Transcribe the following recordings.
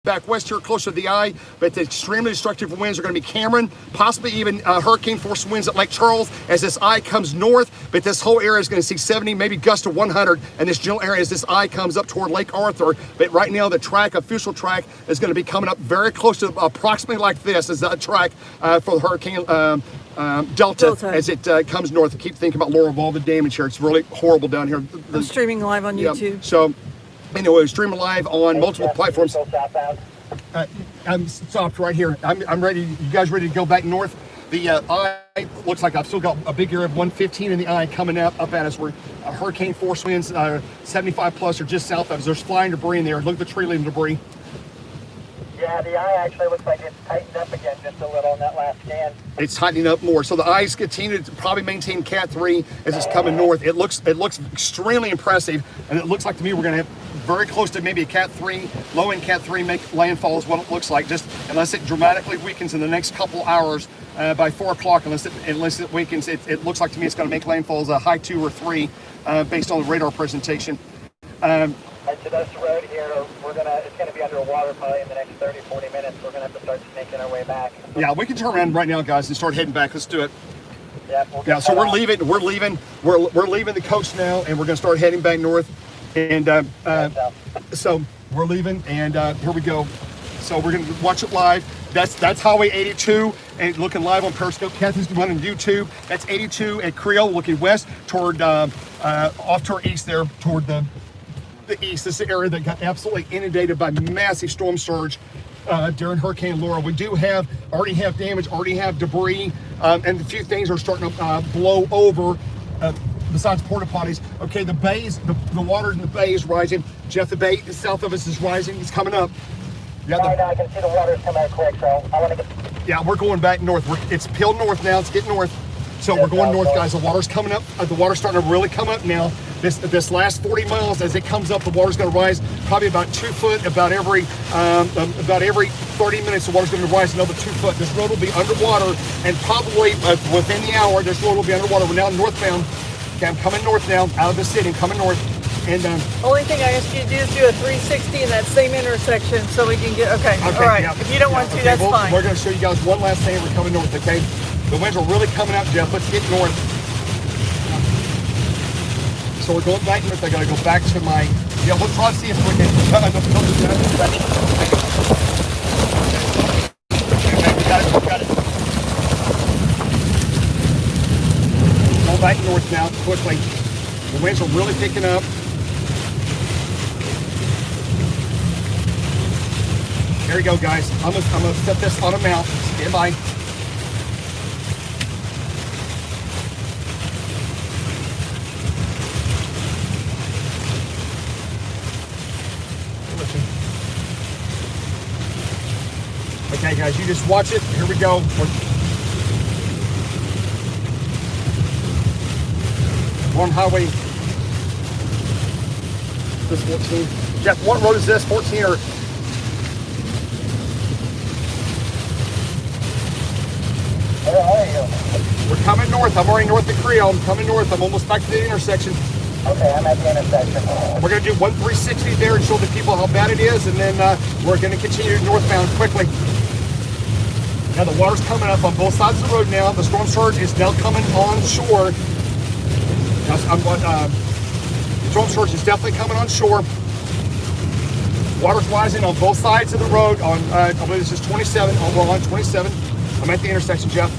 back west here, closer to the eye, but the extremely destructive winds are going to be Cameron, possibly even hurricane force winds at Lake Charles as this eye comes north. But this whole area is going to see 70, maybe gust to 100, and this general area as this eye comes up toward Lake Arthur. But right now, the track, official track, is going to be coming up very close to approximately like this as that track for the hurricane Delta as it comes north. I keep thinking about Laura of all the damage here. It's really horrible down here. I'm streaming live on YouTube. Yeah, so anyway, streaming live on multiple platforms. I'm stopped right here. I'm ready. You guys ready to go back north? The eye looks like I've still got a big area of 115 in the eye coming up at us. Where hurricane force winds 75 plus are just south of us. There's flying debris in there. Look at the tree leaving debris. Yeah, the eye actually looks like it's tightened up again just a little on that last scan. It's tightening up more. So the eyes continue to probably maintain Cat 3 as it's coming north. It looks extremely impressive, and it looks like to me we're going to have very close to maybe a Cat 3, low-end Cat 3 make landfall is what it looks like, just unless it dramatically weakens in the next couple hours by 4 o'clock. Unless it weakens, it looks like to me it's going to make landfall as a high 2 or 3 based on the radar presentation. And to this road here, it's gonna be underwater probably in the next 30, 40 minutes. We're gonna have to start making our way back. Yeah, we can turn around right now, guys, and start heading back. Let's do it. Yeah. So we're leaving the coast now, and we're gonna start heading back north. And so we're leaving, and here we go. So we're gonna watch it live. That's Highway 82, and looking live on Periscope. Kathy's running YouTube. That's 82 at Creole, looking west toward off to our east there, toward the east. This is the area that got absolutely inundated by massive storm surge during Hurricane Laura. We do already have damage, already have debris, and a few things are starting to blow over besides porta potties. Okay, the bays, the water in the bay is rising. Jeff, the bay south of us is rising. It's coming up. Yeah, I can see the water's coming out quick, so I want to get... Yeah, we're going back north. It's peeled north now. It's getting north. So we're going north, guys. The water's coming up. The water's starting to really come up now. This last 40 miles, as it comes up, the water's going to rise probably about 2 foot about every 30 minutes. The water's going to rise another 2 foot. This road will be underwater, and probably within the hour, this road will be underwater. We're now northbound. Okay, I'm coming north now, out of the city. I'm coming north. And only thing I ask you to do is do a 360 in that same intersection so we can get. Okay. All right. Yeah. If you don't want to, that's fine. We're going to show you guys one last thing. We're coming north. Okay. The winds are really coming up, Jeff. Let's get north. So we're going back north. I got to go back to my. Yeah, we'll try to see if we can. Got it. Go back north now, quickly. The winds are really picking up. There you go, guys. I'm gonna set this on a mount. Stand by. Okay, guys, you just watch it. Here we go. We're on highway. This 14. Jeff, what road is this? 14 or? Where are you? We're coming north. I'm already north of Creole. I'm coming north. I'm almost back to the intersection. Okay, I'm at the intersection. We're going to do 360 there and show the people how bad it is, and then we're going to continue northbound quickly. Now the water's coming up on both sides of the road now. The storm surge is now coming on shore. The storm surge is definitely coming on shore. Water's rising on both sides of the road. I believe this is 27. We're on 27. I'm at the intersection, Jeff.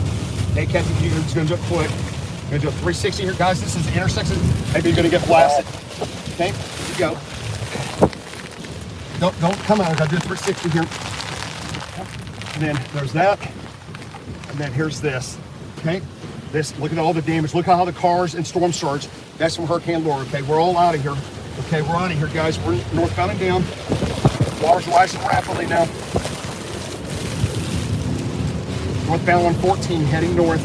Hey, Kathy, you're just going to do it quick. I'm going to do a 360 here, guys. This is the intersection. Maybe you're going to get blasted. Okay, here you go. Don't come out. I got to do a 360 here. And then there's that. And then here's this. Okay, look at all the damage. Look at how the cars and storm surge. That's from Hurricane Laura. Okay, we're all out of here. Okay, we're out of here, guys. We're northbound and down. Water's rising rapidly now. Northbound 114, heading north.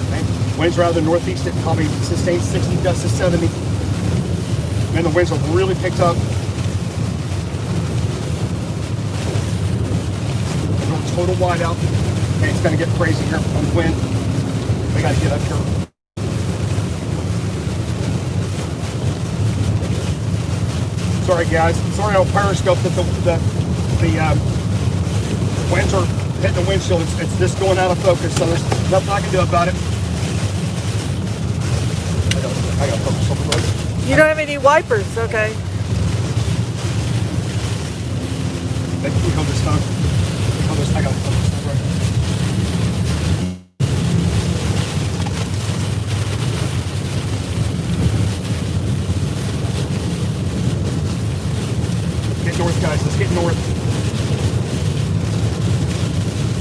Okay. Winds are out of the northeast at probably sustained 60 gusts to 70. And the winds have really picked up. Total whiteout. Okay, it's going to get crazy here on the wind. We got to get up here. Sorry, guys. Sorry on Periscope that the winds are hitting the windshield. It's just going out of focus, so there's nothing I can do about it. I got to focus on the road. You don't have any wipers, okay? We hold this phone. We hold this. I got to focus on the road. Get north, guys. Let's get north.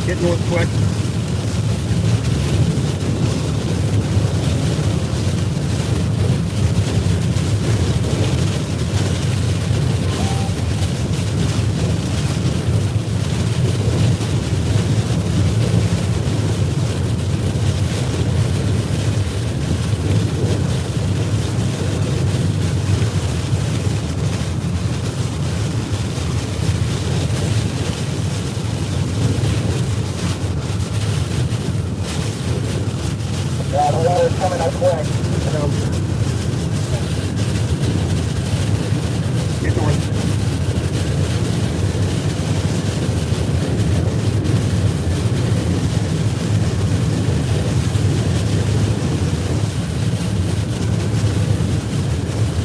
Get north quick. Yeah, the water's coming up quick. Get north.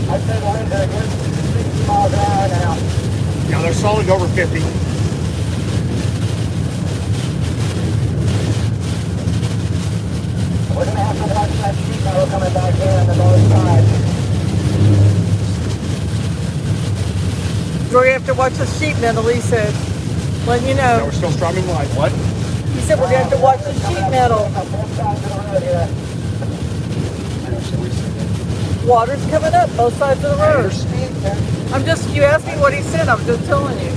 I'd say the winds are a good 60 miles an hour now. Yeah, they're solid over 50. We're going to have to watch that sheet metal coming back here on the north side. We're gonna have to watch the sheet metal, he said. Letting you Now know. we're still streaming live. What? He said we're gonna have to watch the sheet metal. On both sides of the road here. I understand what you're saying. Water's coming up both sides of the I road. understand. I'm just, you asked me what he said, I'm just telling you.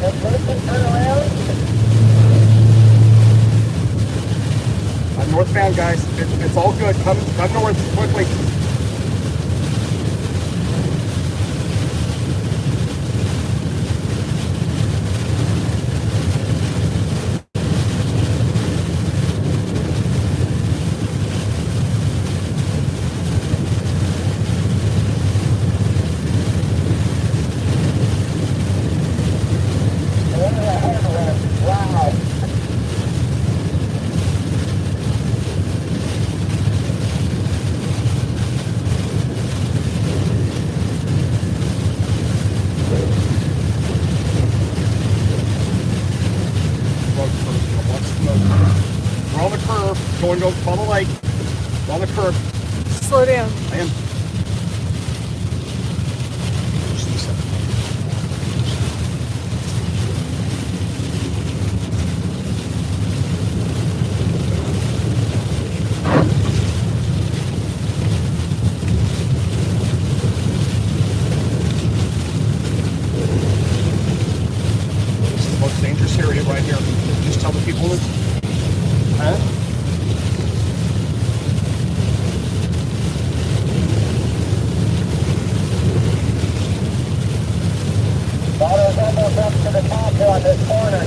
Turn around. I'm northbound, guys. It's all good. Come north quickly. Wow. We're on the curve. Going to follow the lake. We're on the curve. Slow down. I am. This is the most dangerous area right here. Just tell the people. Huh? Water's almost up to the top here on this corner.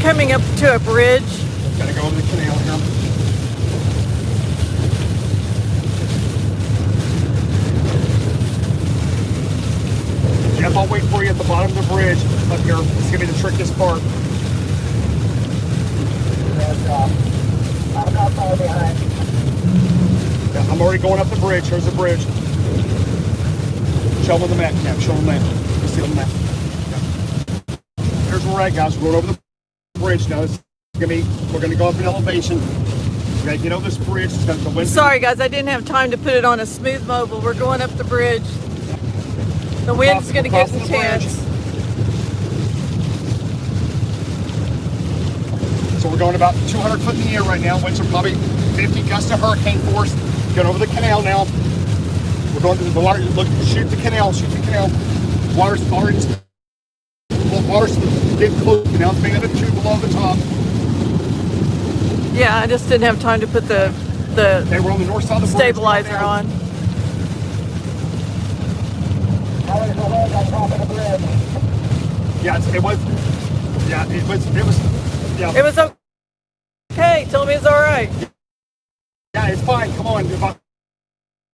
coming up to a bridge. Gotta go over the canal here. Jeff, I'll wait for you at the bottom of the bridge up here. It's gonna be the trickiest part. I'm not far behind. Yeah, I'm already going up the bridge. Here's the bridge. Show them the map, Cap. Show them the map. Let's see on the map. Yeah. Here's where we're at, guys. We're going over the bridge now. We're gonna go up in elevation. We gotta get over this bridge. It's got the wind. Sorry guys, I didn't have time to put it on a smooth mobile. We're going up the bridge. The wind's going to get intense. So we're going about 200 foot in the air right now. Winds are probably 50 gusts of hurricane force. Going over the canal now. We're going to the water. Look, shoot the canal. Shoot the canal. Water's already. Water's getting close. The canal's being at a 2 below the top. Yeah, I just didn't have time to put the They were on the north side of the bridge. stabilizer on. Yeah, it was. Yeah, it was. Yeah. It was okay. Tell me it's all right. Yeah, it's fine. Come on, about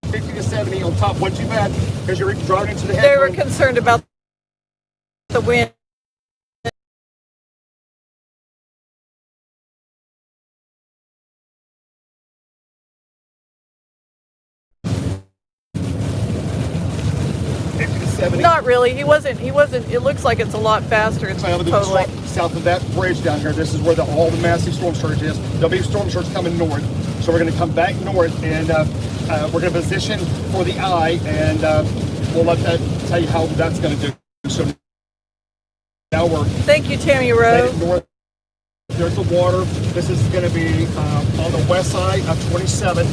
50 to 70 on top. Wasn't too bad because you're driving into the headwind. They were concerned about the wind. 70. Not really. He wasn't. It looks like it's a lot faster. It's totally. South of that bridge down here, this is where all the massive storm surge is. There'll be storm surge coming north. So we're going to come back north and we're going to position for the eye and we'll let that tell you how that's going to do. So now we're Thank you, Tammy Rowe. north. There's the water. This is going to be on the west side of 27.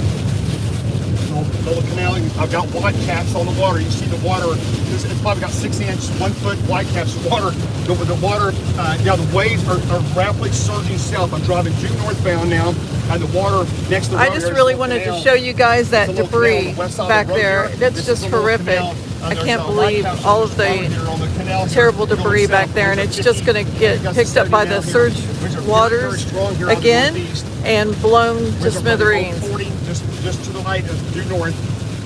Little canal. I've got white caps on the water. You see the water. It's probably got 6-inch, 1 foot white caps of water. The water, the waves are rapidly surging south. I'm driving due northbound now, and the water next to the road. I just really wanted to show you guys that debris back there. That's just horrific. I can't believe all of the terrible debris back there, and it's just going to get picked up by the surge waters again and blown to smithereens. Just to the right of due north,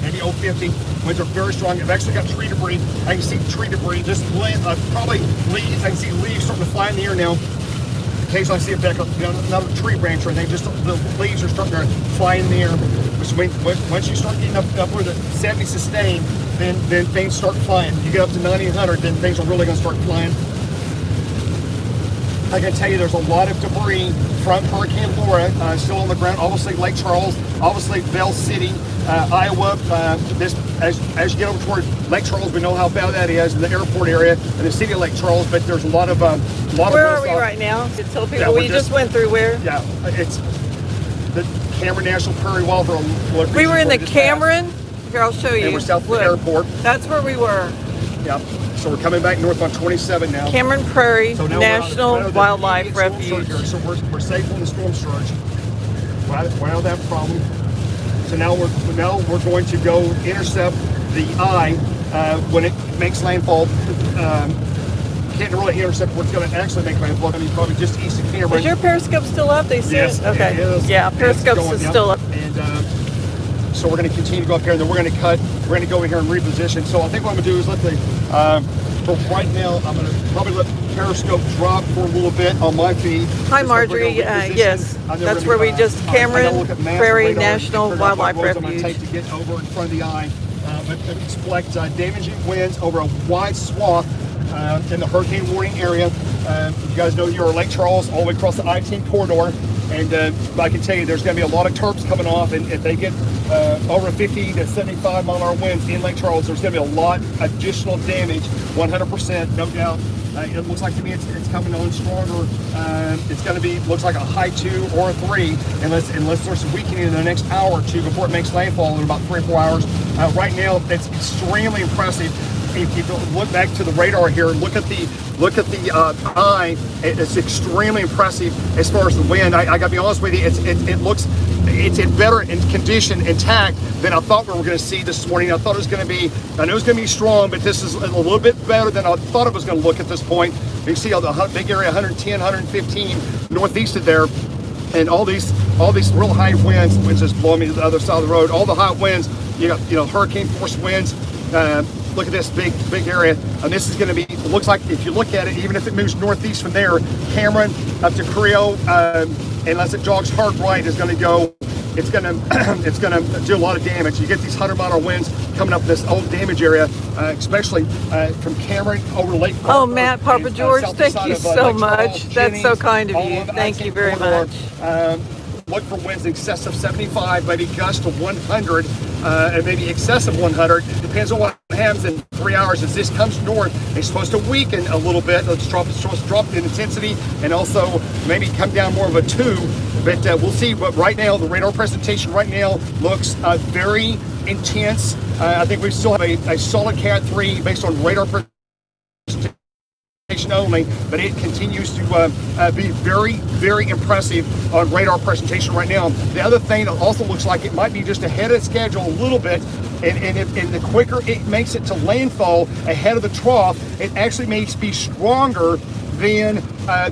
maybe 050. Winds are very strong. I've actually got tree debris. I can see tree debris, just probably leaves. I can see leaves starting to fly in the air now. Occasionally I see a back up, another tree branch or anything. Just the leaves are starting to fly in the air. Once you start getting up where the 70 sustained, then things start flying. You get up to 90 and 100, then things are really going to start flying. I can tell you there's a lot of debris from Hurricane Laura still on the ground. Obviously Lake Charles, obviously Bell City, Iowa. As you get over toward Lake Charles, we know how bad that is in the airport area and the city of Lake Charles. But there's a lot of Where are we right now? To tell people we just went through where? Yeah, it's the Cameron National Prairie Wildlife. We were in the Cameron. Here, I'll show you. And we're south of the airport. That's where we were. Yeah. So we're coming back north on 27 now. Cameron Prairie So National Wildlife Refuge. So we're safe from the storm surge. We're out of that problem. So now we're going to go intercept the eye when it makes landfall. Can't really intercept what's going to actually make landfall. I mean, probably just east of Cameron. Is your periscope still up? They see yes, it? Okay. It is. Yeah, periscope's is still up. And so we're going to continue to go up here, and then we're going to cut. We're going to go in here and reposition. So I think what I'm going to do is let the, for right now, I'm going to probably let Periscope drop for a little bit on my feed. Hi, Marjorie. Yes, that's where we just Cameron Prairie National Wildlife Refuge. I'm going to take to get over in front of the eye, but expect damaging winds over a wide swath in the hurricane warning area. You guys know you're Lake Charles all the way across the I-10 corridor. And I can tell you there's going to be a lot of turps coming off, and if they get over 50 to 75 mile an hour winds in Lake Charles, there's going to be a lot additional damage, 100%, no doubt. It looks like to me it's coming on stronger. It's going to be, looks like a high 2 or a 3, unless there's some weakening in the next hour or two before it makes landfall in about 3 or 4 hours. Right now, it's extremely impressive. If you look back to the radar here, look at the eye. It's extremely impressive as far as the wind. I got to be honest with you, it's in better condition, intact than I thought we were going to see this morning. I thought it was going to be, I know it's going to be strong, but this is a little bit better than I thought it was going to look at this point. You can see all the big area, 110, 115 northeast of there. And all these real high winds, which is blowing me to the other side of the road. All the hot winds, you got, hurricane force winds. Look at this big area, and this is going to be. It looks like if you look at it, even if it moves northeast from there, Cameron up to Creo, unless it jogs hard right, is going to go. It's going to do a lot of damage. You get these 100-mile winds coming up this old damage area, especially from Cameron over Lake. Oh, Matt, Papa George, thank you so much. That's so kind of you. Thank you very much. Look for winds in excess of 75, maybe gusts to 100, and maybe excessive 100. Depends on what happens in 3 hours. As this comes north, it's supposed to weaken a little bit. It's supposed to drop in intensity and also maybe come down more of a 2. But we'll see. But right now, the radar presentation right now looks very intense. I think we still have a solid Cat 3 based on radar presentation only, but it continues to be very impressive on radar presentation right now. The other thing that also looks like it might be just ahead of schedule a little bit, and the quicker it makes it to landfall ahead of the trough, it actually may be stronger than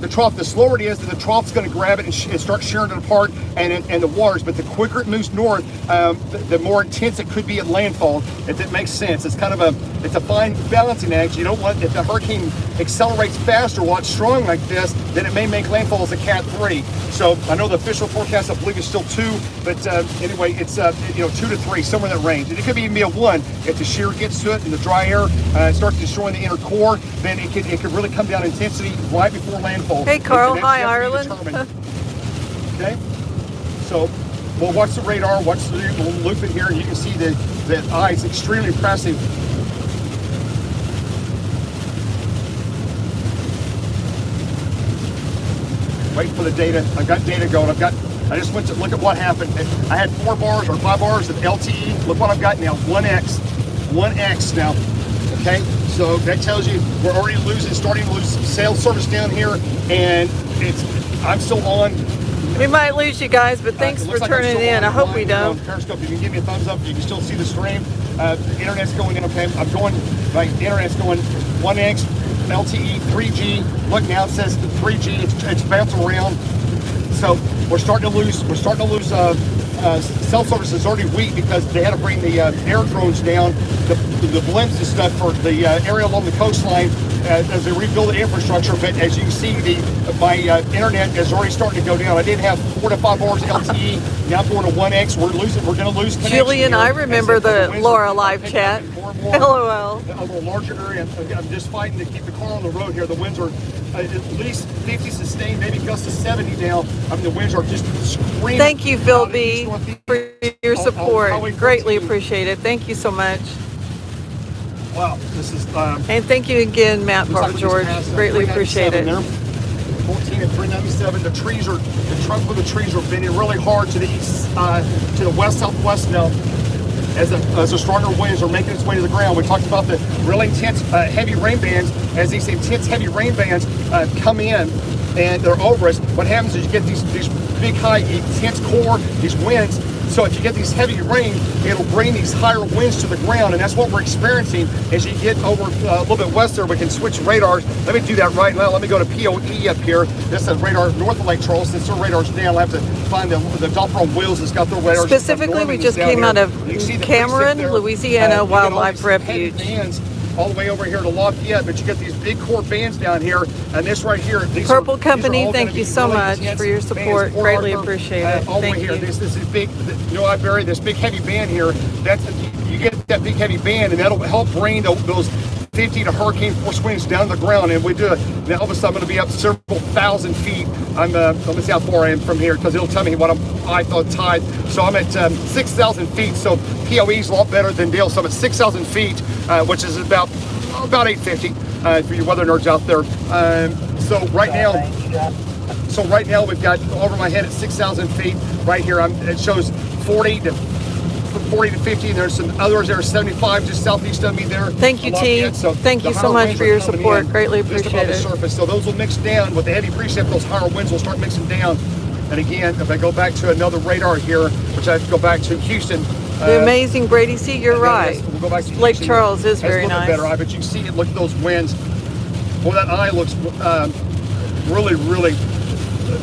the trough. The slower it is, then the trough's going to grab it and start shearing it apart and the waters. But the quicker it moves north, the more intense it could be at landfall, if it makes sense. It's kind of a fine balancing act. You don't want, if the hurricane accelerates faster while it's strong like this, then it may make landfall as a Cat 3. So I know the official forecast, I believe, is still 2, but anyway, it's 2 to 3, somewhere in that range. And it could even be a 1 if the shear gets to it and the dry air starts destroying the inner core. Then it could really come down in intensity right before landfall. Hey, Carl. Hi, Ireland. Okay, so we'll watch the radar, watch the loop in here, and you can see that eye is extremely impressive. Wait for the data. I've got data going. I just went to look at what happened. I had 4 bars or 5 bars of LTE. Look what I've got now. 1x now. Okay, so that tells you we're already starting to lose cell service down here, and I'm still on. We might lose you guys, but thanks for turning in. I hope we don't. Periscope, you can give me a thumbs up. You can still see the stream. The internet's going in. Okay, I'm going. Right, the internet's going 1x, LTE, 3G. Look now, it says 3G. It's bouncing around. So we're starting to lose. Cell service is already weak because they had to bring the air drones down, the blimps and stuff for the area along the coastline as they rebuild the infrastructure. But as you can see, my internet is already starting to go down. I did have 4 to 5 bars LTE. Now I'm going to 1x. We're going to lose connection. Julian, I remember the Laura live chat. LOL. A little larger area. I'm just fighting to keep the car on the road here. The winds are at least 50 sustained, maybe gusts to 70 now. I mean, the winds are just screaming. Thank you, Phil B, for your support. Greatly appreciate it. Thank you so much. Wow, this is. And thank you again, Matt, Papa George. Greatly appreciate it. 14 and 397. The trunk of the trees are bending really hard to the east, to the west-southwest now. As the stronger winds are making its way to the ground. We talked about the really intense heavy rain bands. As these intense heavy rain bands come in and they're over us, what happens is you get these big, high, intense core, these winds. So if you get these heavy rain, it'll bring these higher winds to the ground, and that's what we're experiencing. As you get over a little bit west there, we can switch radars. Let me do that right now. Let me go to POE up here. This is radar north of Lake Charles. Since their radar's down, I have to find the Doppler on wheels that's got their radars. Specifically, we just came out of Cameron, Louisiana Wildlife Refuge. All the way over here to Lafayette, but you get these big core bands down here, and this right here. Purple Company, thank you so much for your support. Greatly appreciate it. All the way here, this is big. I bury this big heavy band here. You get that big heavy band, and that'll help bring those 50 to hurricane force winds down to the ground, and we do it. Now all of a sudden, I'm going to be up several thousand feet. Let me see how far I am from here, because it'll tell me what I thought tide. So I'm at 6,000 feet. So POE is a lot better than Dale. So I'm at 6,000 feet, which is about 850 for you weather nerds out there. So right now we've got over my head at 6,000 feet. Right here, it shows 40 to 50, and there's some others that are 75 just southeast of me there. Thank you, T. Thank you so much for your support. Greatly appreciate it. Surface. So those will mix down with the heavy precip. Those higher winds will start mixing down. And again, if I go back to another radar here, which I have to go back to Houston. The amazing Brady C, you're right. We'll go back to Lake Charles is very nice. Better eye, but you can see it. Look at those winds. Well, that eye looks really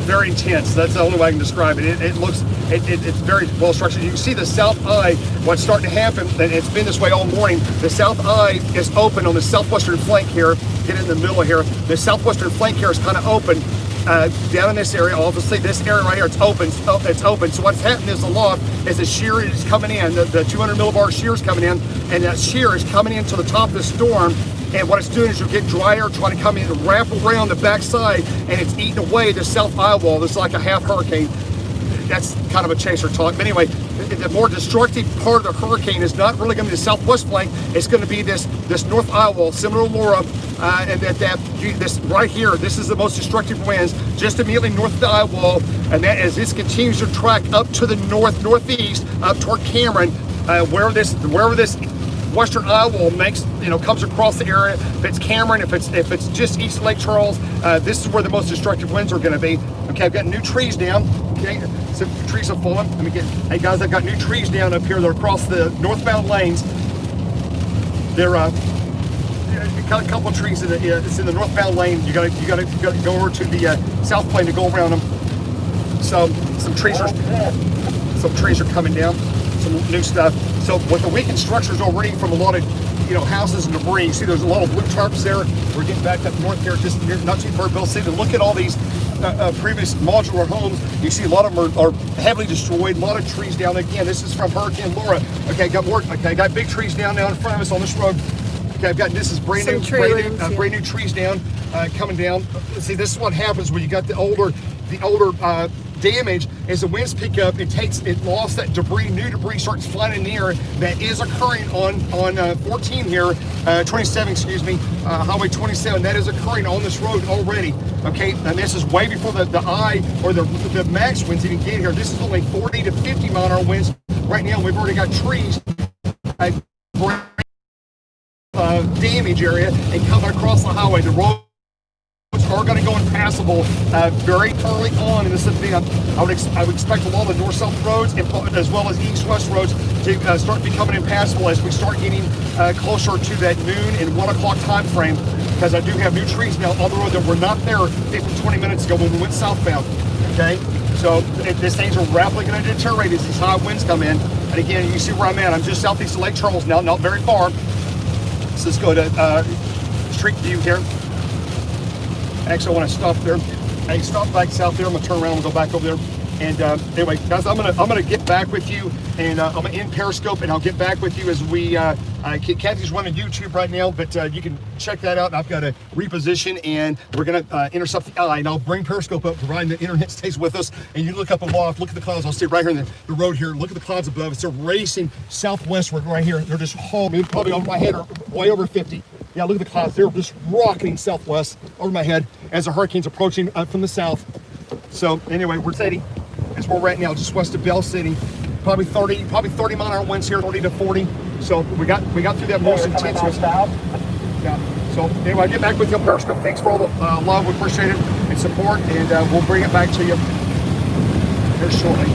very intense. That's the only way I can describe it. It's very well structured. You can see the south eye, what's starting to happen, and it's been this way all morning. The south eye is open on the southwestern flank here. Get in the middle here. The southwestern flank here is kind of open. Down in this area, obviously this area right here, it's open. It's open. So what's happening is aloft is the shear is coming in. The 200 millibar shear is coming in, and that shear is coming into the top of the storm. And what it's doing is you get dry air trying to come in and wrap around the backside, and it's eating away the south eye wall. It's like a half hurricane. That's kind of a chaser talk. But anyway, the more destructive part of the hurricane is not really going to be the southwest flank. It's going to be this north eye wall, similar to Laura, and this right here. This is the most destructive winds, just immediately north of the eye wall, and that as this continues to track up to the northeast, up toward Cameron, wherever this western eye wall comes across the area. If it's Cameron, if it's just east of Lake Charles, this is where the most destructive winds are going to be. Okay, I've got new trees down. Okay, some trees have fallen. Hey guys, I've got new trees down up here. They're across the northbound lanes. They're a couple of trees it's in the northbound lane. You gotta go over to the south plane to go around them. So some trees are coming down. Some new stuff. So with the weakened structures already from a lot of houses and debris, you see there's a lot of blue tarps there. We're getting back up north here, just not too far Bill City. Look at all these previous modular homes. You see a lot of them are heavily destroyed. A lot of trees down. Again, this is from Hurricane Laura. Okay, got big trees down in front of us on this road. Okay, this is brand new trees down, coming down. See, this is what happens when you got the older damage. As the winds pick up, it lost that debris. New debris starts flying in the air. That is occurring on 14 here, 27, excuse me, Highway 27. That is occurring on this road already. Okay, and this is way before the eye or the max winds even get here. This is only 40 to 50 mile an hour winds right now. We've already got trees. Damage area and coming across the highway. The roads are going to go impassable very early on in this event. I would expect a lot of north-south roads as well as east-west roads to start becoming impassable as we start getting closer to that noon and 1 o'clock time frame, because I do have new trees now on the road that were not there 15, 20 minutes ago when we went southbound. Okay, so these things are rapidly going to deteriorate as these high winds come in. And again, you see where I'm at. I'm just southeast of Lake Charles now, not very far. So let's go to street view here. Actually, I want to stop there. I stop back south there. I'm gonna turn around and go back over there. And anyway, guys, I'm gonna get back with you, and I'm gonna end Periscope, and I'll get back with you as we. Kathy's running YouTube right now, but you can check that out. And I've got to reposition, and we're gonna intercept the eye, and I'll bring Periscope up, providing the internet stays with us. And you look up aloft, look at the clouds. I'll see right here in the road here. Look at the clouds above us. They're racing southwestward right here. They're just hauling, probably over my head, or way over 50. Yeah, look at the clouds. They're just rocketing southwest over my head as the hurricane's approaching from the south. So anyway, we're steady. That's where we're at now, just west of Bell City. Probably 30 mile an hour winds here, 30 to 40. So we got through that most intense one. Yeah. So anyway, I'll get back with you on Periscope. Thanks for all the love. We appreciate it and support, and we'll bring it back to you here shortly.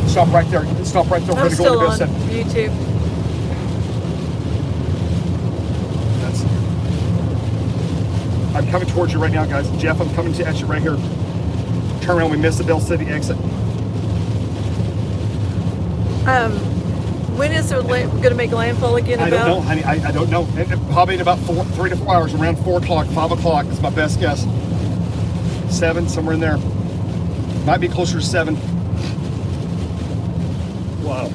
Stop right there. You can stop right there. I'm still on YouTube. I'm coming towards you right now, guys. Jeff, I'm coming at you right here. Turn around, we missed the Bell City exit. When is it going to make landfall again? I don't know, honey. I don't know. Probably in about 3 to 4 hours, around 4 o'clock, 5 o'clock is my best guess. 7, somewhere in there. Might be closer to 7. Wow.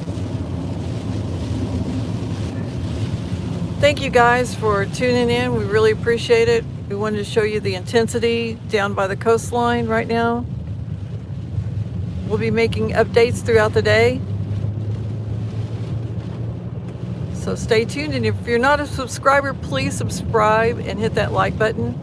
Thank you guys for tuning in. We really appreciate it. We wanted to show you the intensity down by the coastline right now. We'll be making updates throughout the day. So stay tuned, and if you're not a subscriber, please subscribe and hit that like button.